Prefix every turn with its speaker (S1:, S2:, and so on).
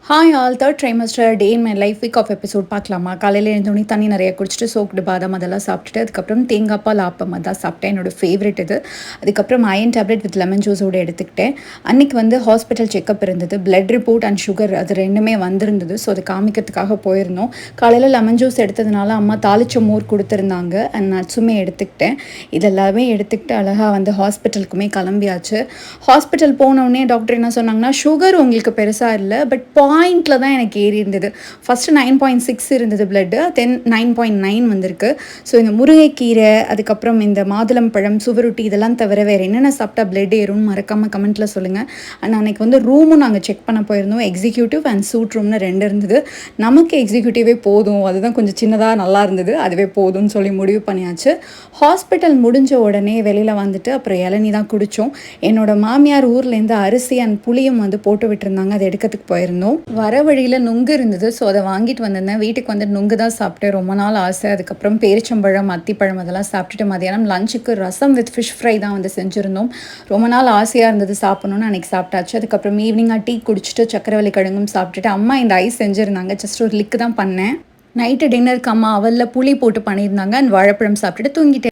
S1: Hi all third trimester day in my life week of episode பார்க்கலாமா? காலையில் எழுந்தோடனே தண்ணி நிறைய குடிச்சிட்டு சோக்டு பாதாம் அதெல்லாம் சாப்பிட்டுட்டு அதுக்கப்புறம் தேங்காய் பால் ஆப்பம் அதான் சாப்பிட்டேன். என்னோட ஃபேவரட் இது. அதுக்கப்புறம் அயன் டேப்லெட் வித் லெமன் ஜூஸோடு எடுத்துக்கிட்டேன். அன்றைக்கி வந்து ஹாஸ்பிட்டல் செக்கப் இருந்தது. பிளட் ரிப்போர்ட் அண்ட் சுகர் அது ரெண்டுமே வந்திருந்தது. ஸோ அதை காமிக்கிறதுக்காக போயிருந்தோம். காலையில் லெமன் ஜூஸ் எடுத்ததுனால அம்மா தாளிச்ச மோர் கொடுத்துருந்தாங்க. அண்ட் நட்ஸுமே எடுத்துக்கிட்டேன். இதெல்லாமே எடுத்துக்கிட்டு அழகாக வந்து ஹாஸ்பிட்டலுக்குமே கிளம்பியாச்சு. ஹாஸ்பிட்டல் போனோடனே டாக்டர் என்ன சொன்னாங்கன்னா, சுகர் உங்களுக்கு பெருசாக இல்லை, பட் பாயிண்டில் தான் எனக்கு ஏறி இருந்தது. ஃபஸ்ட்டு 9.6 இருந்தது பிளட்டு, தென் 9.9 வந்திருக்கு. ஸோ இந்த முருங்கைக்கீரை, அதுக்கப்புறம் இந்த மாதுளம்பழம், சுவரொட்டி இதெல்லாம் தவிர வேறு என்னென்ன சாப்பிட்டா பிளட் ஏறும்னு மறக்காமல் கமெண்ட்டில் சொல்லுங்கள். அண்ட் அன்றைக்கி வந்து ரூமும் நாங்கள் செக் பண்ண போயிருந்தோம். எக்ஸிக்யூட்டிவ் அண்ட் சூட் ரூம்னு 2 இருந்தது. நமக்கு எக்ஸிக்யூட்டிவே போதும், அதுதான் கொஞ்சம் சின்னதாக நல்லா இருந்தது, அதுவே போதும்னு சொல்லி முடிவு பண்ணியாச்சு. ஹாஸ்பிட்டல் முடிஞ்ச உடனே வெளியில் வந்துட்டு அப்புறம் இளநீ தான் குடித்தோம். என்னோடய மாமியார் ஊர்லேருந்து அரிசி அண்ட் புளியும் வந்து போட்டு விட்டுருந்தாங்க, அதை எடுக்கிறதுக்கு போயிருந்தோம். வர வழியில் நுங்கு இருந்தது. ஸோ அதை வாங்கிட்டு வந்திருந்தேன். வீட்டுக்கு வந்து நுங்கு தான் சாப்பிட்டேன். ரொம்ப நாள் ஆசை. அதுக்கப்புறம் பேரிச்சம்பழம், அத்திப்பழம் அதெல்லாம் சாப்பிட்டுட்டு மதியானம் லஞ்சுக்கு ரசம் வித் ஃபிஷ் ஃப்ரை தான் வந்து செஞ்சுருந்தோம். ரொம்ப நாள் ஆசையாக இருந்தது சாப்பிட்ணுன்னு, அன்றைக்கி சாப்பிட்டாச்சு. அதுக்கப்புறம் ஈவினிங்காக டீ குடிச்சிட்டு சக்கரவள்ளி கிழங்கும் சாப்பிட்டுட்டு அம்மா இந்த ஐஸ் செஞ்சுருந்தாங்க. ஜஸ்ட் ஒரு லிக்கு தான் பண்ணேன். நைட்டு டின்னருக்கு அம்மா அவலில் புளி போட்டு பண்ணியிருந்தாங்க. அண்ட் வாழைப்பழம் சாப்பிட்டுட்டு தூங்கிட்டேன்.